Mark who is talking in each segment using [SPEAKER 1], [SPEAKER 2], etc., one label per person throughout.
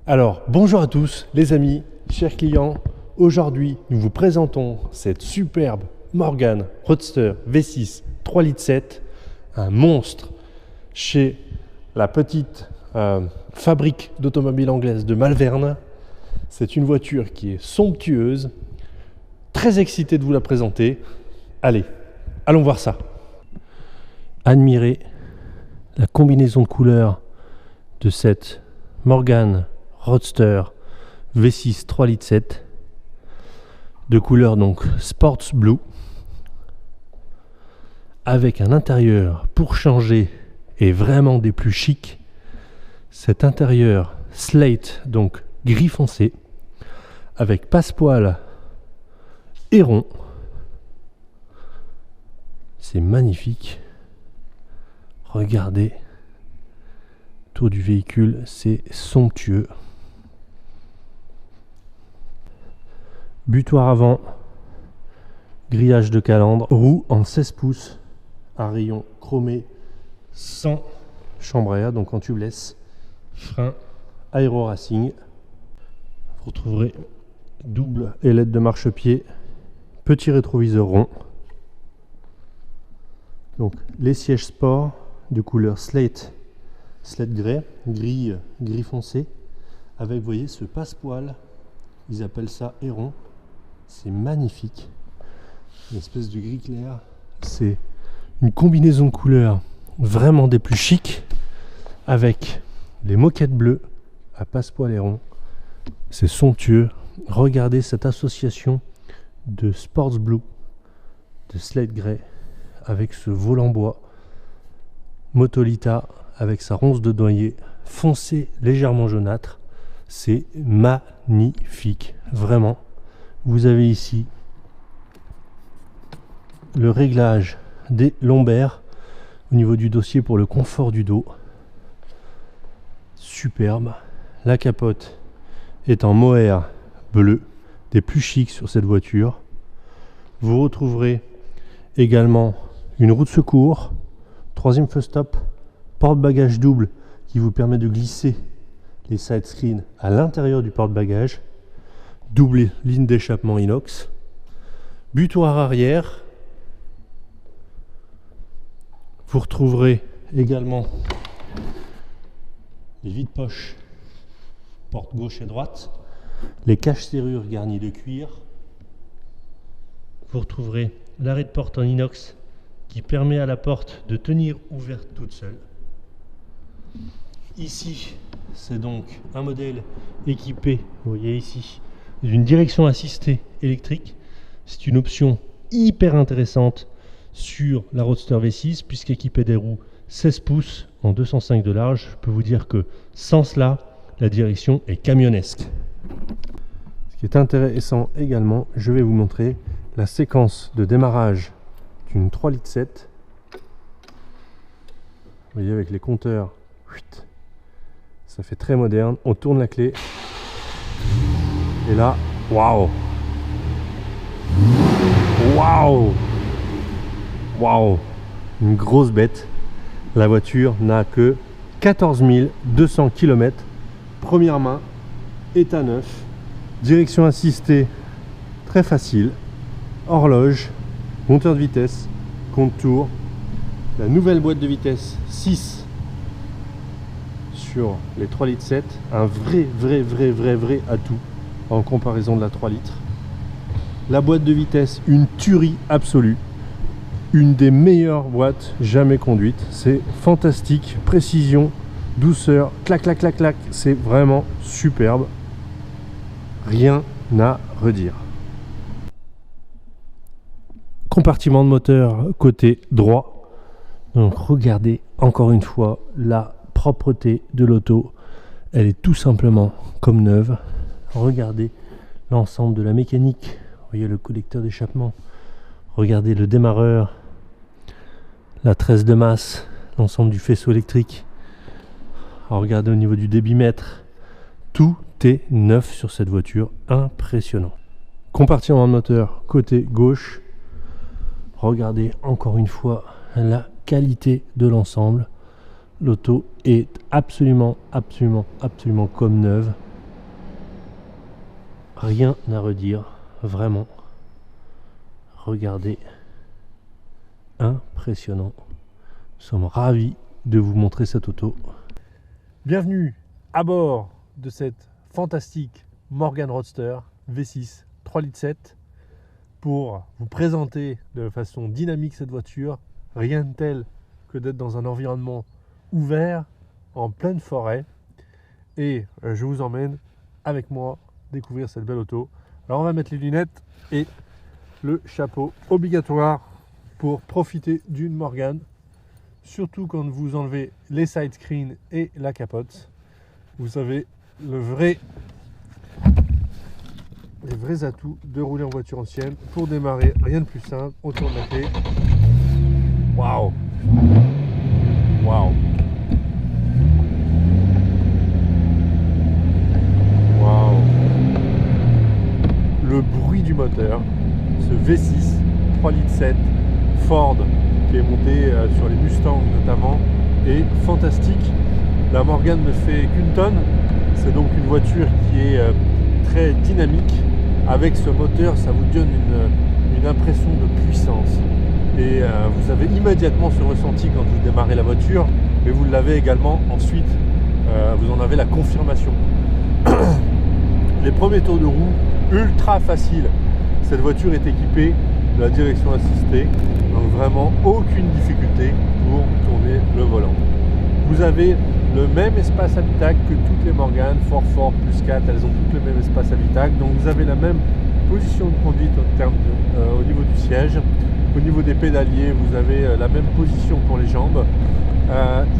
[SPEAKER 1] Alors, bonjour à tous les amis, chers clients. Aujourd'hui, nous vous présentons cette superbe Morgan Roadster V6 3,7 litres, un monstre chez la petite fabrique d'automobiles anglaise de Malvern. C'est une voiture qui est somptueuse, très excité de vous la présenter. Allez, allons voir ça. Admirez la combinaison de couleurs de cette Morgan Roadster V6 3,7 litres de couleur donc Sports Blue, avec un intérieur pour changer et vraiment des plus chics. Cet intérieur slate, donc gris foncé, avec passepoil et rond. C'est magnifique. Regardez, autour du véhicule, c'est somptueux. Butoir avant, grillage de calandre, roue en 16 pouces, un rayon chromé sans chambre à air, donc en tubeless, frein Aero Racing. Vous retrouverez double ailette de marchepied, petit rétroviseur rond. Donc les sièges sport de couleur slate grey, gris foncé, avec, vous voyez, ce passepoil, ils appellent ça Héron. C'est magnifique, une espèce de gris clair. C'est une combinaison de couleurs vraiment des plus chics, avec les moquettes bleues à passepoil et rond. C'est somptueux. Regardez cette association de Sports Blue, de slate grey, avec ce volant bois, Motolita avec sa ronce de noyer foncé légèrement jaunâtre. C'est magnifique, vraiment. Vous avez ici le réglage des lombaires au niveau du dossier pour le confort du dos. Superbe. La capote est en mohair bleu, des plus chics sur cette voiture. Vous retrouverez également une roue de secours, troisième feu stop, porte-bagages double qui vous permet de glisser les side screens à l'intérieur du porte-bagages, double ligne d'échappement inox, butoir arrière. Vous retrouverez également les vides-poches, porte gauche et droite, les caches-serrures garnies de cuir. Vous retrouverez l'arrêt de porte en inox qui permet à la porte de tenir ouverte toute seule. Ici, c'est donc un modèle équipé, vous voyez ici, d'une direction assistée électrique. C'est une option hyper intéressante sur la Roadster V6 puisqu'équipée des roues 16 pouces en 205 de large. Je peux vous dire que sans cela, la direction est camionnesque. Ce qui est intéressant également, je vais vous montrer la séquence de démarrage d'une 3,7 litres. Vous voyez, avec les compteurs, ça fait très moderne. On tourne la clé et là, waouh, une grosse bête. La voiture n'a que 14 200 km, première main, état neuf, direction assistée très facile, horloge, monteur de vitesse, compte tour, la nouvelle boîte de vitesse 6 sur les 3,7 litres, un vrai atout en comparaison de la 3 litres. La boîte de vitesse, une tuerie absolue, une des meilleures boîtes jamais conduites. C'est fantastique, précision, douceur, clac, c'est vraiment superbe, rien à redire. Compartiment de moteur côté droit. Donc regardez encore une fois la propreté de l'auto, elle est tout simplement comme neuve. Regardez l'ensemble de la mécanique, vous voyez le collecteur d'échappement, regardez le démarreur, la tresse de masse, l'ensemble du faisceau électrique. Regardez au niveau du débitmètre, tout est neuf sur cette voiture, impressionnant. Compartiment de moteur côté gauche. Regardez encore une fois la qualité de l'ensemble. L'auto est absolument comme neuve. rien à redire, vraiment. Regardez, impressionnant. Nous sommes ravis de vous montrer cette auto. Bienvenue à bord de cette fantastique Morgan Roadster V6 3,7 litres pour vous présenter de façon dynamique cette voiture. Rien de tel que d'être dans un environnement ouvert, en pleine forêt. Et je vous emmène avec moi découvrir cette belle auto. Alors on va mettre les lunettes et le chapeau obligatoire pour profiter d'une Morgan, surtout quand vous enlevez les side screens et la capote. Vous avez les vrais atouts de rouler en voiture ancienne. Pour démarrer, rien de plus simple, on tourne la clé. Waouh, waouh, waouh. Le bruit du moteur, ce V6 3,7 litres Ford qui est monté sur les Mustangs notamment, est fantastique. La Morgan ne fait qu'une tonne, c'est donc une voiture qui est très dynamique. Avec ce moteur, ça vous donne une impression de puissance. Et vous avez immédiatement ce ressenti quand vous démarrez la voiture, mais vous l'avez également ensuite, vous en avez la confirmation. Les premiers tours de roue, ultra faciles. Cette voiture est équipée de la direction assistée, donc vraiment aucune difficulté pour tourner le volant. Vous avez le même espace habitacle que toutes les Morgan, Ford plus 4, elles ont toutes le même espace habitacle, donc vous avez la même position de conduite en termes au niveau du siège. Au niveau des pédaliers, vous avez la même position pour les jambes.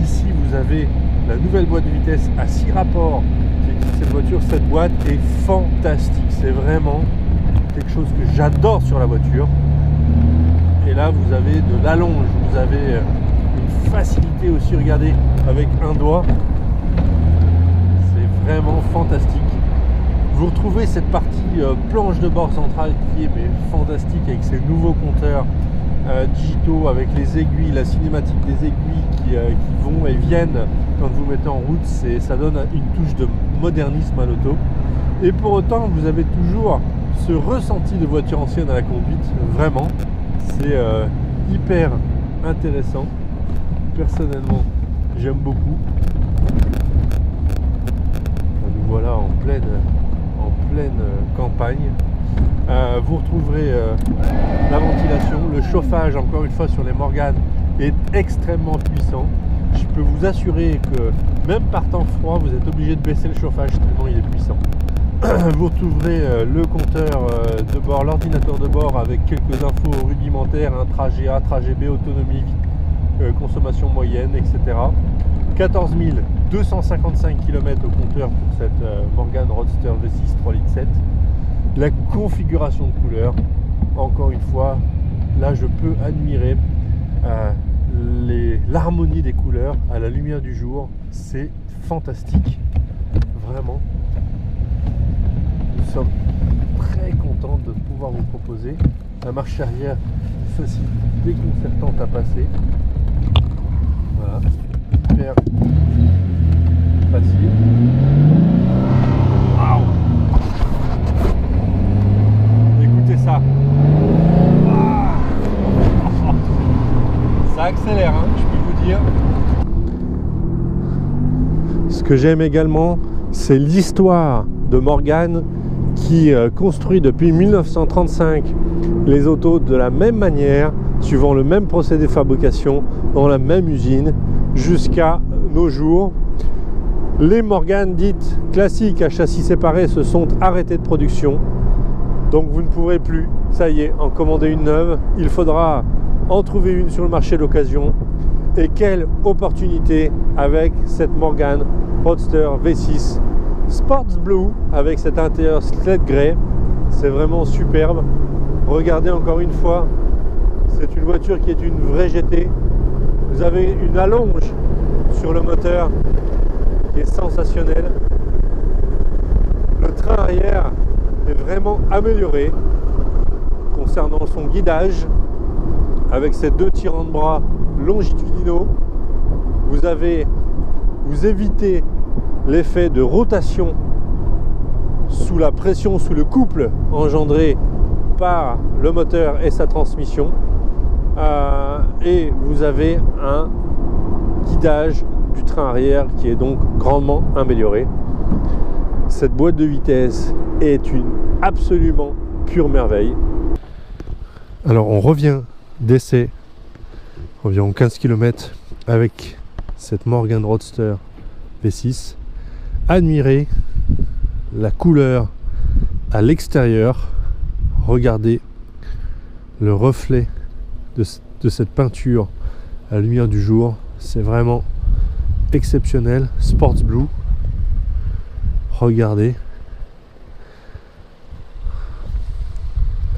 [SPEAKER 1] Ici, vous avez la nouvelle boîte de vitesse à 6 rapports qui existe cette voiture. Cette boîte est fantastique, c'est vraiment quelque chose que j'adore sur la voiture. Et là, vous avez de l'allonge, vous avez une facilité aussi, regardez, avec un doigt. C'est vraiment fantastique. Vous retrouvez cette partie planche de bord centrale qui est fantastique avec ces nouveaux compteurs digitaux, avec les aiguilles, la cinématique des aiguilles qui vont et viennent quand vous mettez en route. Ça donne une touche de modernisme à l'auto. Et pour autant, vous avez toujours ce ressenti de voiture ancienne à la conduite. Vraiment, c'est hyper intéressant. Personnellement, j'aime beaucoup. Nous voilà en pleine campagne. Vous retrouverez la ventilation, le chauffage, encore une fois sur les Morgan, est extrêmement puissant. Je peux vous assurer que même par temps froid, vous êtes obligé de baisser le chauffage tellement il est puissant. Vous retrouverez le compteur de bord, l'ordinateur de bord avec quelques infos rudimentaires, un trajet A, trajet B, autonomie, consommation moyenne, etc. 14 255 km au compteur pour cette Morgan Roadster V6 3,7 litres. La configuration de couleurs, encore une fois, là je peux admirer l'harmonie des couleurs à la lumière du jour. C'est fantastique, vraiment. Nous sommes très contents de pouvoir vous proposer la marche arrière facile, déconcertante à passer. Voilà, hyper facile. Waouh! Écoutez ça. Wow. Ça accélère, hein, je peux vous dire. Ce que j'aime également, c'est l'histoire de Morgan qui construit depuis 1935 les autos de la même manière, suivant le même procédé de fabrication, dans la même usine, jusqu'à nos jours. Les Morgan dites classiques à châssis séparé se sont arrêtées de production. Donc vous ne pourrez plus, ça y est, en commander une neuve. Il faudra en trouver une sur le marché d'occasion. Et quelle opportunité avec cette Morgan Roadster V6 Sports Blue avec cet intérieur slate grey. C'est vraiment superbe. Regardez encore une fois, c'est une voiture qui est une vraie GT. Vous avez une allonge sur le moteur qui est sensationnelle. Le train arrière est vraiment amélioré concernant son guidage avec ces deux tirants de bras longitudinaux. Vous évitez l'effet de rotation sous la pression, sous le couple engendré par le moteur et sa transmission. Et vous avez un guidage du train arrière qui est donc grandement amélioré. Cette boîte de vitesse est une absolument pure merveille. Alors on revient d'essai environ 15 km avec cette Morgan Roadster V6. Admirez la couleur à l'extérieur. Regardez le reflet de cette peinture à la lumière du jour. C'est vraiment exceptionnel. Sports Blue. Regardez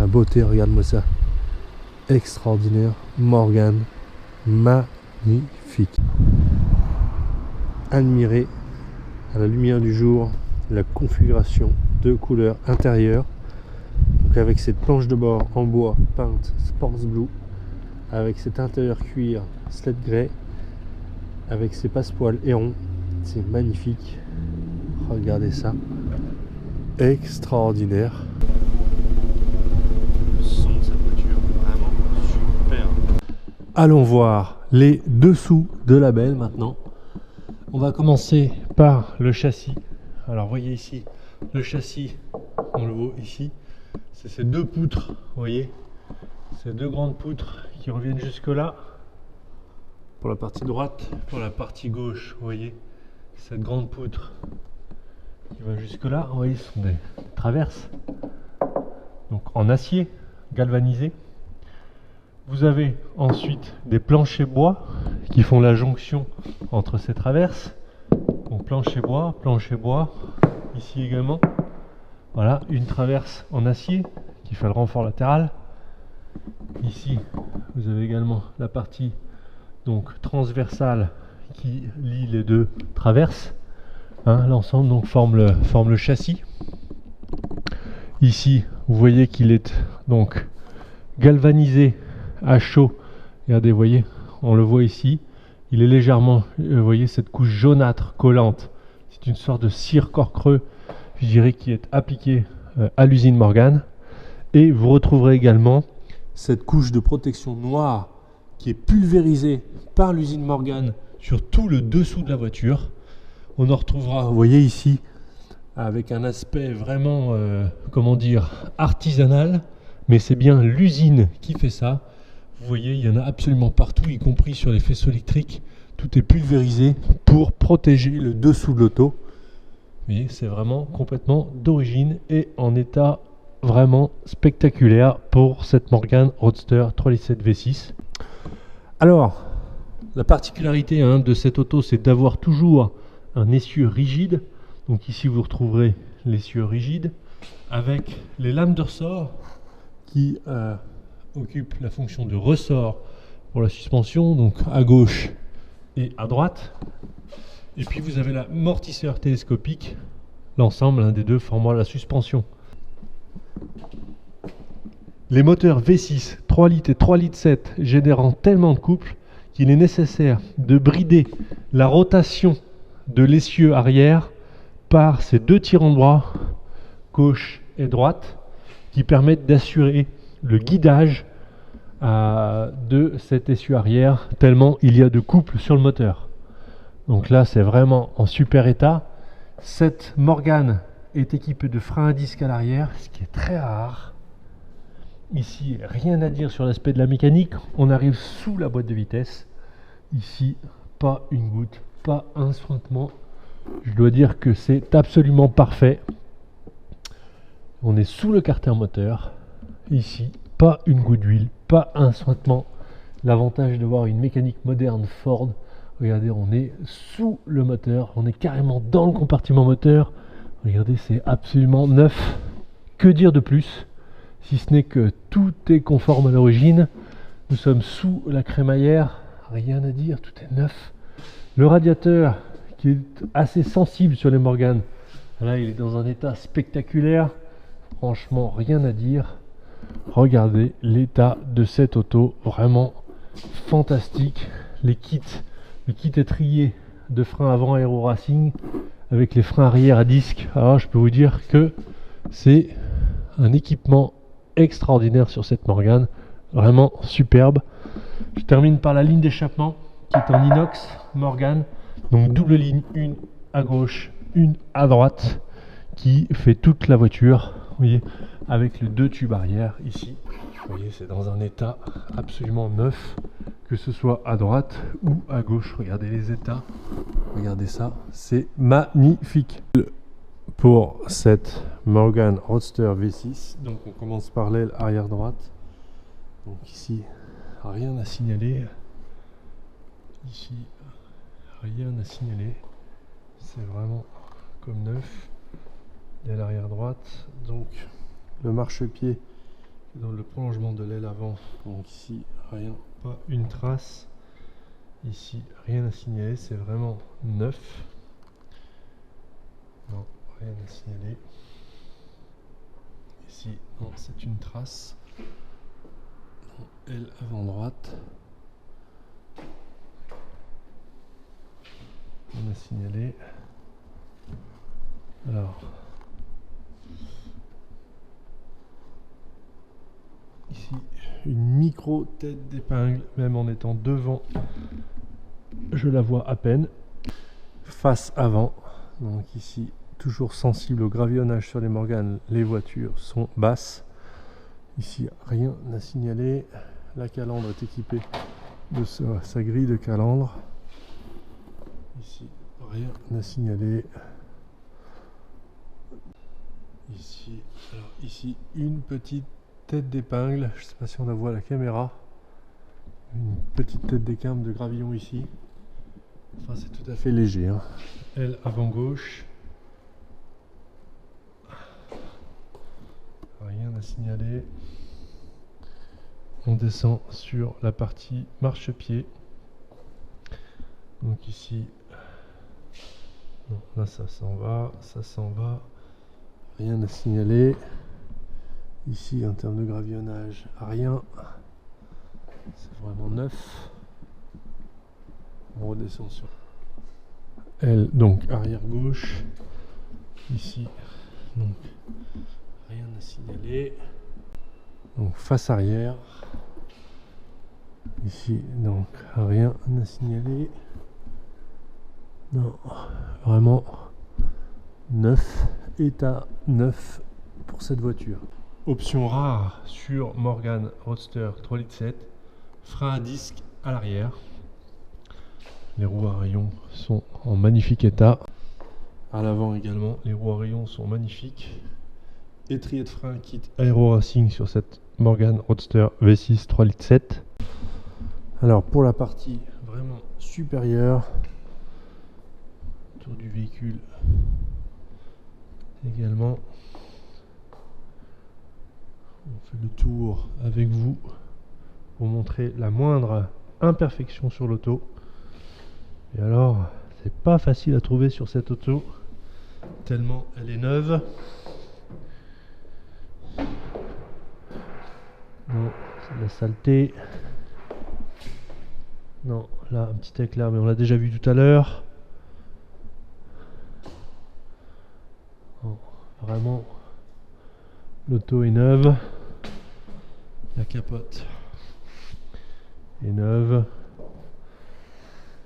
[SPEAKER 1] la beauté, regarde-moi ça. Extraordinaire. Morgan, magnifique. Admirez à la lumière du jour la configuration de couleurs intérieures. Donc avec cette planche de bord en bois peinte Sports Blue, avec cet intérieur cuir Slate Grey, avec ses passepoils Héron, c'est magnifique. Regardez ça, extraordinaire. Le son de cette voiture, vraiment super. Allons voir les dessous de la belle maintenant. On va commencer par le châssis. Alors voyez ici le châssis, on le voit ici, c'est ces deux poutres, vous voyez, ces deux grandes poutres qui reviennent jusque là pour la partie droite, pour la partie gauche, vous voyez, cette grande poutre qui va jusque là, vous voyez, ce sont des traverses, donc en acier galvanisé. Vous avez ensuite des planchers bois qui font la jonction entre ces traverses. Donc plancher bois, ici également. Voilà, une traverse en acier qui fait le renfort latéral. Ici, vous avez également la partie donc transversale qui lie les deux traverses. Hein, l'ensemble donc forme le châssis. Ici, vous voyez qu'il est donc galvanisé à chaud. Regardez, vous voyez, on le voit ici. Il est légèrement, vous voyez, cette couche jaunâtre collante. C'est une sorte de cire corps creux, je dirais, qui est appliquée à l'usine Morgan. Et vous retrouverez également cette couche de protection noire qui est pulvérisée par l'usine Morgan sur tout le dessous de la voiture. On en retrouvera, vous voyez ici, avec un aspect vraiment, comment dire, artisanal. Mais c'est bien l'usine qui fait ça. Vous voyez, il y en a absolument partout, y compris sur les faisceaux électriques. Tout est pulvérisé pour protéger le dessous de l'auto. Vous voyez, c'est vraiment complètement d'origine et en état vraiment spectaculaire pour cette Morgan Roadster 3.7 V6. Alors, la particularité de cette auto, c'est d'avoir toujours un essieu rigide. Donc ici, vous retrouverez l'essieu rigide avec les lames de ressort qui occupe la fonction de ressort pour la suspension, donc à gauche et à droite. Et puis vous avez l'amortisseur télescopique, l'ensemble des deux formant la suspension. Les moteurs V6 3 litres et 3 litres 7 générant tellement de couple qu'il est nécessaire de brider la rotation de l'essieu arrière par ces deux tirants de bras, gauche et droite, qui permettent d'assurer le guidage de cet essieu arrière, tellement il y a de couple sur le moteur. Donc là, c'est vraiment en super état. Cette Morgan est équipée de freins à disque à l'arrière, ce qui est très rare. Ici, rien à dire sur l'aspect de la mécanique. On arrive sous la boîte de vitesse. Ici, pas une goutte, pas un suintement. Je dois dire que c'est absolument parfait. On est sous le carter moteur. Ici, pas une goutte d'huile, pas un suintement. L'avantage d'avoir une mécanique moderne Ford. Regardez, on est sous le moteur, on est carrément dans le compartiment moteur. Regardez, c'est absolument neuf. Que dire de plus? Si ce n'est que tout est conforme à l'origine. Nous sommes sous la crémaillère, rien à dire, tout est neuf. Le radiateur qui est assez sensible sur les Morgan, là il est dans un état spectaculaire. Franchement, rien à dire. Regardez l'état de cette auto, vraiment fantastique. Le kit étrier de frein avant Aero Racing avec les freins arrière à disque. Alors je peux vous dire que c'est un équipement extraordinaire sur cette Morgane, vraiment superbe. Je termine par la ligne d'échappement qui est en inox Morgane, donc double ligne, une à gauche, une à droite, qui fait toute la voiture. Vous voyez, avec les deux tubes arrière ici. Vous voyez, c'est dans un état absolument neuf, que ce soit à droite ou à gauche. Regardez les états, regardez ça, c'est magnifique. Pour cette Morgane Roadster V6, donc on commence par l'aile arrière droite. Donc ici, rien à signaler. Ici, rien à signaler. C'est vraiment comme neuf. L'aile arrière droite, donc le marchepied dans le prolongement de l'aile avant. Donc ici, rien, pas une trace. Ici, rien à signaler, c'est vraiment neuf. Non, rien à signaler. Ici, non, c'est une trace. Aile avant droite. Rien à signaler. Alors, ici, une micro tête d'épingle, même en étant devant, je la vois à peine. Face avant, donc ici, toujours sensible au gravillonnage sur les Morganes, les voitures sont basses. Ici, rien à signaler. La calandre est équipée de sa grille de calandre. Ici, rien à signaler. Ici, alors ici, une petite tête d'épingle. Je ne sais pas si on la voit à la caméra. Une petite tête d'épingle de gravillon ici. Enfin, c'est tout à fait léger, hein. Aile avant gauche. Rien à signaler. On descend sur la partie marchepied. Donc ici, non, là ça s'en va, ça s'en va. Rien à signaler. Ici, en termes de gravillonnage, rien. C'est vraiment neuf. On redescend sur elle, donc arrière gauche. Ici, donc rien à signaler. Donc face arrière. Ici, donc rien à signaler. Non, vraiment neuf, état neuf pour cette voiture. Option rare sur Morgane Roadster 3,7 litres, frein à disque à l'arrière. Les roues à rayons sont en magnifique état. À l'avant également, les roues à rayons sont magnifiques. Étrier de frein kit Aero Racing sur cette Morgane Roadster V6 3,7 litres. Alors pour la partie vraiment supérieure, autour du véhicule également, on fait le tour avec vous pour montrer la moindre imperfection sur l'auto. Et alors, c'est pas facile à trouver sur cette auto, tellement elle est neuve. Non, c'est de la saleté. Non, là, un petit éclair, mais on l'a déjà vu tout à l'heure. Vraiment, l'auto est neuve. La capote est neuve.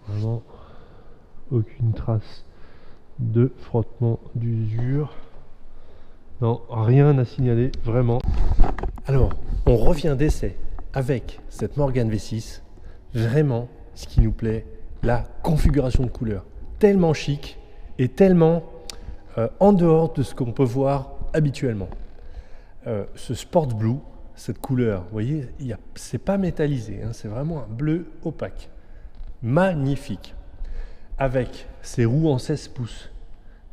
[SPEAKER 1] Vraiment, aucune trace de frottement, d'usure. Non, rien à signaler, vraiment. Alors, on revient d'essai avec cette Morgane V6. Vraiment, ce qui nous plaît, la configuration de couleurs. Tellement chic et tellement en dehors de ce qu'on peut voir habituellement. Ce Sport Blue, cette couleur, vous voyez, c'est pas métallisé, hein, c'est vraiment un bleu opaque. Magnifique. Avec ses roues en 16 pouces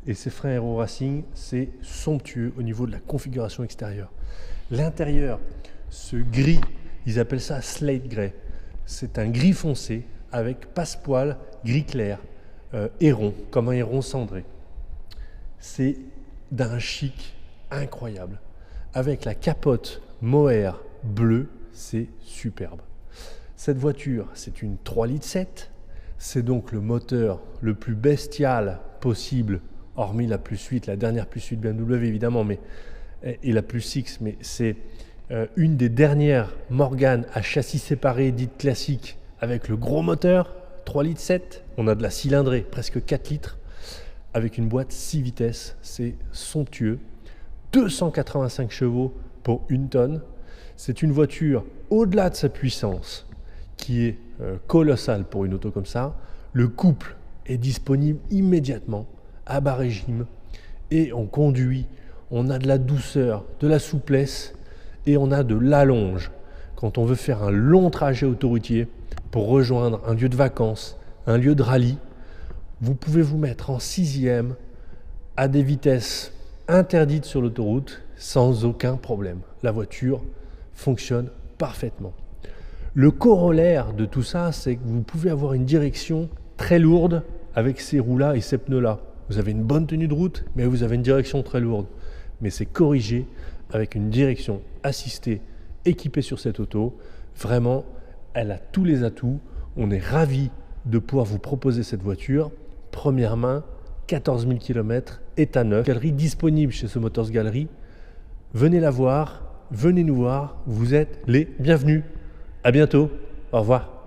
[SPEAKER 1] et ses freins Aero Racing, c'est somptueux au niveau de la configuration extérieure. L'intérieur, ce gris, ils appellent ça slate grey. C'est un gris foncé avec passepoil gris clair, héron, comme un héron cendré. C'est d'un chic incroyable. Avec la capote mohair bleue, c'est superbe. Cette voiture, c'est une 3,7 litres. C'est donc le moteur le plus bestial possible hormis la Plus 8, la dernière Plus 8 BMW évidemment, et la Plus 6, mais c'est une des dernières Morgan à châssis séparé, dite classique, avec le gros moteur, 3,7 litres. On a de la cylindrée, presque 4 litres, avec une boîte 6 vitesses, c'est somptueux. 285 chevaux pour 1 tonne. C'est une voiture, au-delà de sa puissance, qui est colossale pour une auto comme ça. Le couple est disponible immédiatement, à bas régime, et on conduit, on a de la douceur, de la souplesse, et on a de l'allonge quand on veut faire un long trajet autoroutier pour rejoindre un lieu de vacances, un lieu de rallye. Vous pouvez vous mettre en 6e à des vitesses interdites sur l'autoroute sans aucun problème. La voiture fonctionne parfaitement. Le corollaire de tout ça, c'est que vous pouvez avoir une direction très lourde avec ces roues-là et ces pneus-là. Vous avez une bonne tenue de route, mais vous avez une direction très lourde. Mais c'est corrigé avec une direction assistée équipée sur cette auto. Vraiment, elle a tous les atouts. On est ravis de pouvoir vous proposer cette voiture. Première main, 14 000 km, état neuf. Galerie disponible chez ce Motors Gallery. Venez la voir, venez nous voir. Vous êtes les bienvenus. À bientôt. Au revoir.